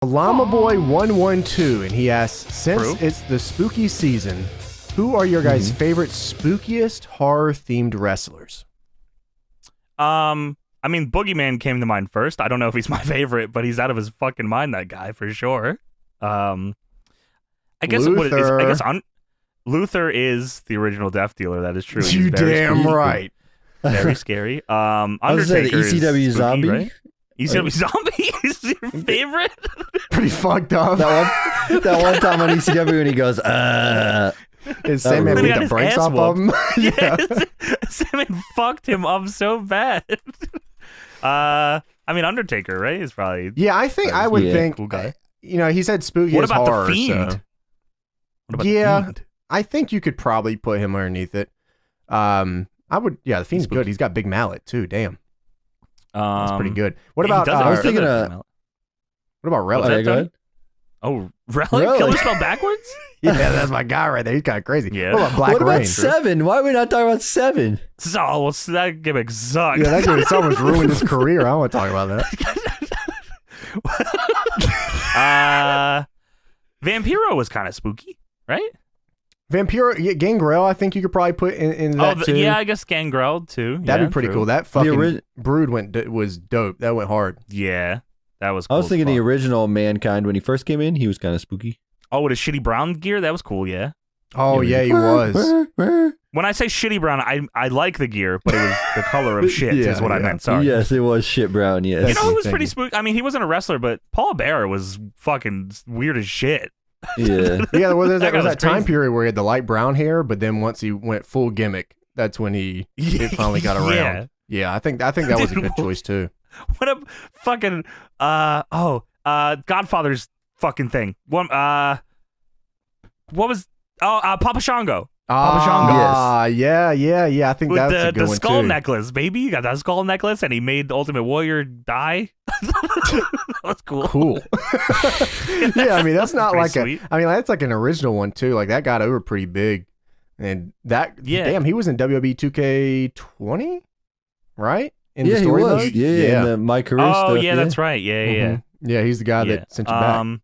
Llama Boy 112, and he asks, since it's the spooky season, who are your guys' favorite spookiest horror-themed wrestlers? I mean, Boogeyman came to mind first. I don't know if he's my favorite, but he's out of his fucking mind, that guy, for sure. I guess Luther. Luther is the original Death Dealer. That is true. He's You very damn spooky, right. Very scary. I was Undertaker saying the ECW is spooky, zombie. right? ECW zombie is your favorite? Pretty fucked up. That one time on ECW when he goes, Is Sandman Then he beat got the his brakes ass off of him? Yeah, Sandman fucked him up so bad. I mean, Undertaker, right? Is probably Yeah, I think I would think. cool guy. You know, he said spooky What as about horror. the Fiend? So. What about Yeah. the Fiend? I think you could probably put him underneath it. I would. Yeah, the Fiend's good. He's got big mallet too. Damn, that's pretty good. What yeah, he about? does have I was a- thinking what what about Relic? that, go Tony? ahead. Oh, Relic? Relic. Killer spelled backwards? Yeah, that's my guy right there. He's kind of crazy. Yeah. What about Black What Rain? about 7? Why are we not talking about 7? So, well, that gimmick sucked. Yeah, that dude someone's ruined his career. I don't want to talk about that. Vampiro was kind of spooky, right? Vampiro, yeah, Gangrel, I think you could probably put in that too. Yeah, I guess Gangrel too. That'd Yeah, be pretty true. cool. That fucking Brood was dope. That went hard. Yeah, that was cool. I was as thinking the fuck. original Mankind when he first came in, he was kind of spooky. Oh, with his shitty brown gear? That was cool, yeah. Oh yeah, he was. When I say shitty brown, I like the gear, but it was the color of shit Yeah, is what I yeah. meant. Sorry. Yes, it was shit brown, yes. You know who was Thank pretty you. spooky? I mean, he wasn't a wrestler, but Paul Bearer was fucking weird as shit. Yeah. Yeah, well, That there guy was was that time crazy. period where he had the light brown hair, but then once he went full gimmick, that's when it finally got around. Yeah. Yeah, I think that was a good choice too. What a fucking Godfather's fucking thing. What was Papa Shango Ah, yeah. I think with that's a good the one skull too. necklace, baby. You got that skull necklace, and he made the Ultimate Warrior die. That was cool. Cool. Yeah, I mean that's not Pretty like sweet. I mean that's like an original one too. Like that got over pretty big, and damn, he was in WWE 2K20, right? In Yeah, the he story was. mode? Yeah. In the My Career Oh stuff, yeah, that's right. Yeah, yeah. Mhm. Yeah, he's the guy Yeah. that sent you back.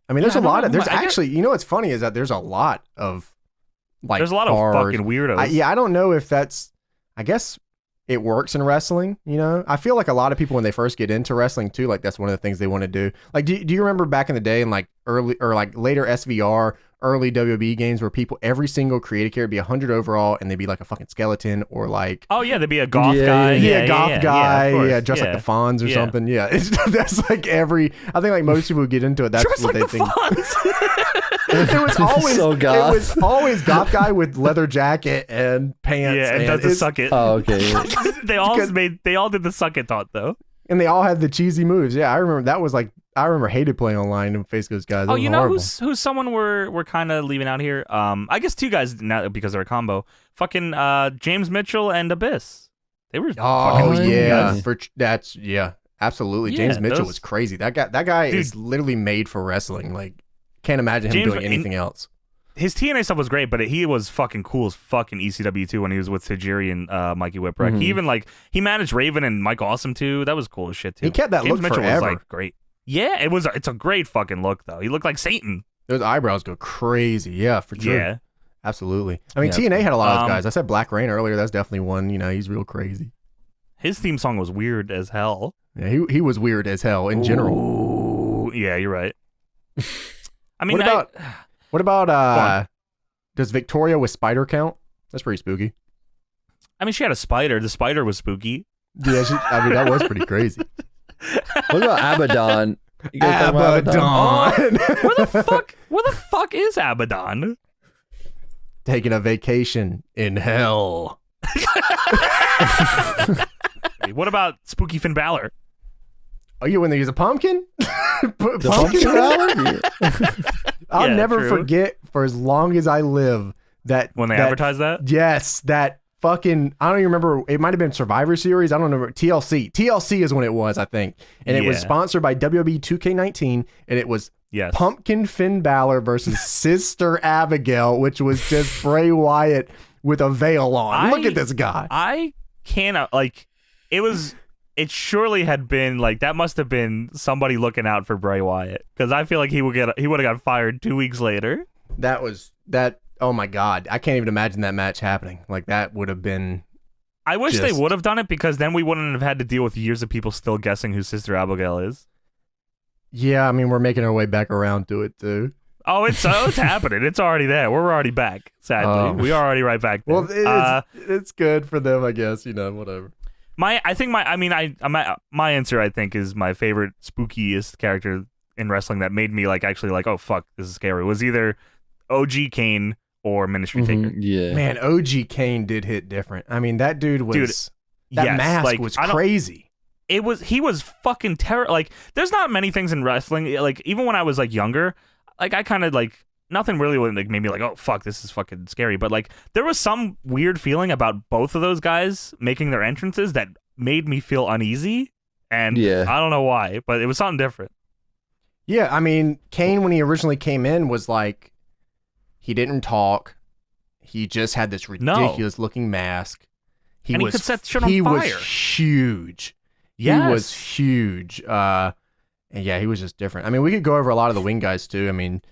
I mean, there's Yeah, a I lot don't of know. there's I guess- actually, you know what's funny is that there's a lot of like There's a lot horror- of fucking weirdos. I don't know if that's. I guess it works in wrestling. You know, I feel like a lot of people when they first get into wrestling too, like that's one of the things they want to do. Like, do you remember back in the day in like early or like later SVR, early WWE games where every single creative character would be 100 overall and they'd be like a fucking skeleton or like. Oh yeah, there'd be a goth Yeah, guy. Yeah, goth guy, of course. just like the Fonz or Yeah. something. Yeah, that's like I think like most people who get into it, that's Just what like they the think. Fonz. It was always So goth. It was always goth guy with leather jacket and pants. Yeah, and does the suck it. Oh, okay. They all did the suck it taunt though. And they all had the cheesy moves. Yeah, I remember that was like I hated playing online and face those guys. That Oh, was you know horrible. who's someone we're kind of leaving out here? I guess two guys now because they're a combo. Fucking James Mitchell and Abyss. They were Oh fucking spooky yeah, guys. absolutely. Yeah, James Mitchell those- was crazy. That guy Dude. is literally made for wrestling. Like, can't imagine him James- doing anything else. His TNA stuff was great, but he was fucking cool as fucking ECW too when he was with Tajiri and Mikey Whipwreck. He even he managed Raven and Mike Awesome too. That was cool as shit too. He kept that James look Mitchell forever. was like great. Yeah, it's a great fucking look though. He looked like Satan. Those eyebrows go crazy. Yeah, for sure. Yeah. Absolutely. I mean, Yeah, TNA had a lot of those Um, guys. I said Black Rain earlier. That's definitely one. You know, he's real crazy. His theme song was weird as hell. Yeah, he was weird as hell in general. Ooh, yeah, you're right. I mean, What about on. does Victoria with Spider count? That's pretty spooky. I mean, she had a spider. The spider was spooky. Yeah, I mean that was pretty crazy. What about Abaddon? You guys talking about Abaddon. Where the fuck is Abaddon? Taking a vacation in hell. What about Spooky Finn Balor? Oh, you when they use a pumpkin? The pumpkin salad? I'll Yeah, never true. forget for as long as I live that When they that- advertised that? Yes, that fucking I don't even remember. It might have been Survivor Series. I don't remember. TLC is when it was, I think, and it was Yeah. sponsored by WWE 2K19, and it was Yes. Pumpkin Finn Balor versus Sister Abigail, which was just Bray Wyatt with a veil on. Look at this guy. I cannot, it was it surely had been like that. Must have been somebody looking out for Bray Wyatt, because I feel like he would have got fired 2 weeks later. That was that. Oh my God, I can't even imagine that match happening. Like that would have been. I wish they would have done it, because then we wouldn't have had to deal with years of people still guessing who Sister Abigail is. Yeah, I mean, we're making our way back around to it too. Oh, it's happening. It's already there. We're already back. Sadly, we are already right back there. Well, it's good for them, I guess. Whatever. My answer, I think, is my favorite spookiest character in wrestling that made me actually oh fuck, this is scary, was either OG Kane or Ministry Taker. Yeah, man, OG Kane did hit different. I mean, that dude was mask was crazy. He was fucking terrible. There's not many things in wrestling. Even when I was younger, I kind of nothing really would made me oh fuck, this is fucking scary. But there was some weird feeling about both of those guys making their entrances that made me feel uneasy, and I don't know why, but it was something different. Yeah, I mean, Kane when he originally came in was he didn't talk. He just had this ridiculous looking mask. He could set shit on fire. He was huge. Yes. He was huge. And yeah, he was just different. I mean, we could go over a lot of the wing guys too. I mean,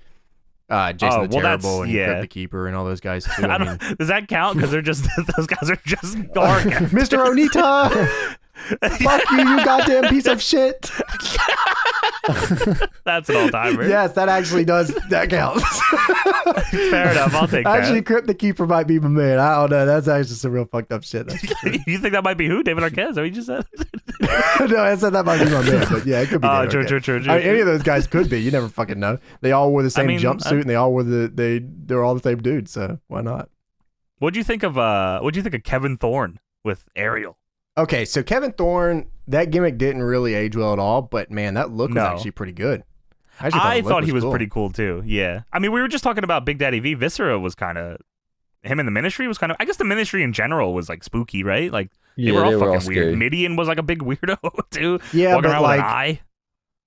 Jason the Terrible and Crypt the Keeper and all those guys too. Does that count? Because they're just those guys are just gargants. Mr. Onita, fuck you goddamn piece of shit. That's an all-timer. Yes, that counts. Fair enough, I'll take that. Actually, Crypt the Keeper might be my man. I don't know. That's actually some real fucked up shit. You think that might be who? David Arquette? Is that what you just said? No, I said that might be my man, but yeah, it could be. True. I mean, any of those guys could be. You never fucking know. They all wore the same jumpsuit, and they all wore they're all the same dude. So why not? What'd you think of Kevin Thorne with Ariel? Okay, so Kevin Thorne, that gimmick didn't really age well at all, but man, that look was actually pretty good. I thought he was pretty cool too. Yeah, I mean, we were just talking about Big Daddy V. Viscera was kind of him in the Ministry was kind of. I guess the Ministry in general was spooky, right? They were all fucking weird. Midian was a big weirdo too. Yeah, walking but around with an eye.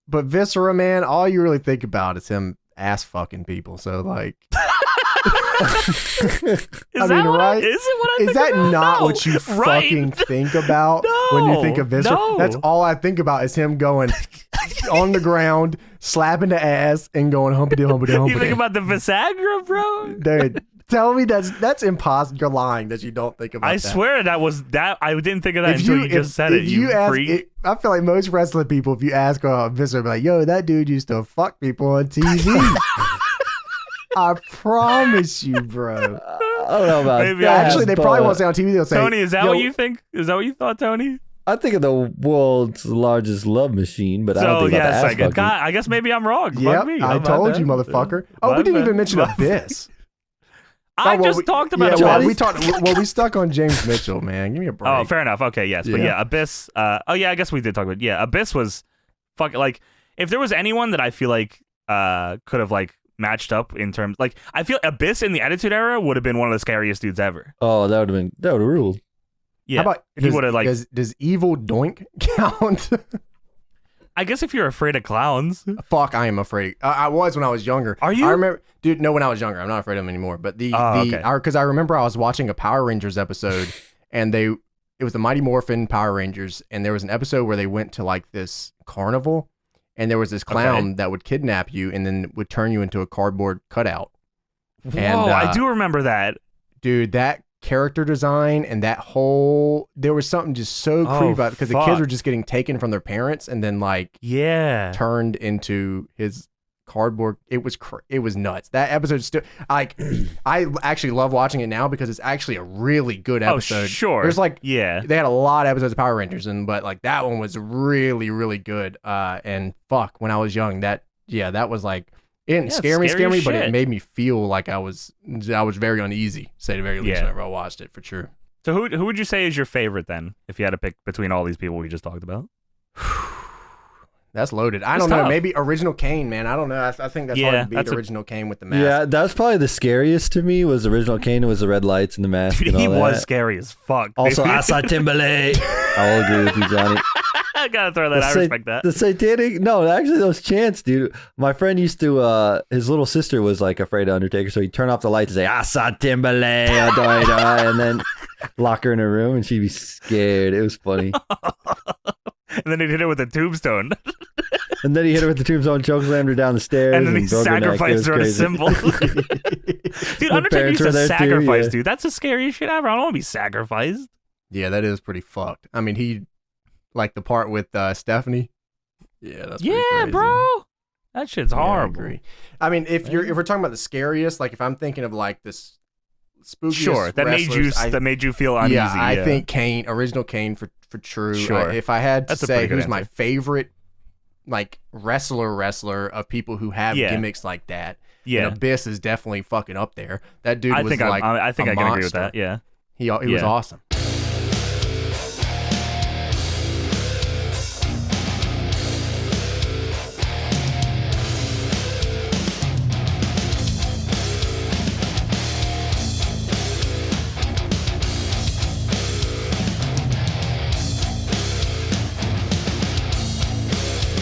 But Viscera, man, all you really think about is him ass fucking people. So Is that not what you fucking think about when you think of Viscera? No. That's all I think about is him going on the ground, slapping the ass, and going humpity humpity humpity. You think about the Visagra, bro? Dude, tell me that's impossible. You're lying that you don't think about that. I swear that was that. I didn't think of that until you just said it. I feel like most wrestling people, if you ask about Viscera, be like, yo, that dude used to fuck people on TV. I promise you, bro. I don't know about Maybe that. Actually, they probably won't say on TV. They'll say, Tony, is that what you think? Is that what you thought, Tony? I think of the world's largest love machine, but I don't think about the ass fucking. I guess maybe I'm wrong. Yep, I told you, motherfucker. Oh, we didn't even mention Abyss. I just talked about it. We stuck on James Mitchell, man. Give me a break. Oh, fair enough. Okay, yes. But yeah, Abyss. I guess we did talk about Abyss was fucking if there was anyone that I feel could have matched up in terms I feel Abyss in the Attitude Era would have been one of the scariest dudes ever. Oh, that would have ruled. Yeah. How about he would have does Evil Doink count? I guess if you're afraid of clowns. Fuck, I am afraid. I was when I was younger. Are you? I remember, dude. No, when I was younger, I'm not afraid of them anymore. But because I remember I was watching a Power Rangers episode, and it was the Mighty Morphin Power Rangers, and there was an episode where they went to this carnival, and there was this clown that would kidnap you and then would turn you into a cardboard cutout. Whoa, I do remember that, dude. That character design and there was something just so creepy about it because the kids were just getting taken from their parents and then turned into his cardboard. It was nuts. That episode still I actually love watching it now because it's actually a really good episode. Oh, sure. There's they had a lot of episodes of Power Rangers but that one was really, really good. And fuck, when I was young, that was it didn't scare me, but it made me feel like I was very uneasy, say the very least, whenever I watched it, for sure. So who would you say is your favorite then, if you had to pick between all these people we just talked about? That's loaded. I don't know. Maybe Original Kane, man. I don't know. I think that's hard to beat Original Kane with the mask. Yeah, that's probably the scariest to me was Original Kane with the red lights and the mask. Dude, and all he was that. scary as fuck. Also, Asa Timberlake. I will agree with you, Johnny. I gotta throw that. I respect that. The satanic. No, actually, those chants, dude. My friend used to. His little sister was afraid of Undertaker, so he'd turn off the lights and say "Asa Timberlake," and then lock her in her room, and she'd be scared. It was funny. And then he hit it with a tombstone. And then he hit her with the tombstone, chokeslammed her down the stairs, And then he broke her neck. It sacrificed was her on a crazy. symbol. Dude, Undertaker parents used were to there too, sacrifice, yeah. dude. That's the scariest shit ever. I don't want to be sacrificed. Yeah, that is pretty fucked. I mean, he like the part with Stephanie. Yeah, that's pretty Yeah, crazy. bro. That shit's Yeah, I horrible. agree. I mean, if we're talking about the scariest, like if I'm thinking of like this spookiest Sure, that wrestlers, made you feel uneasy. yeah, I think Kane, original Kane for true. Sure. If I had to That's a say pretty good who's my answer. favorite, like wrestler of people who have Yeah. gimmicks like that, Yeah. and Abyss is definitely fucking up there. That dude I was think like I think a I can agree with monster. that. Yeah. He was Yeah. awesome.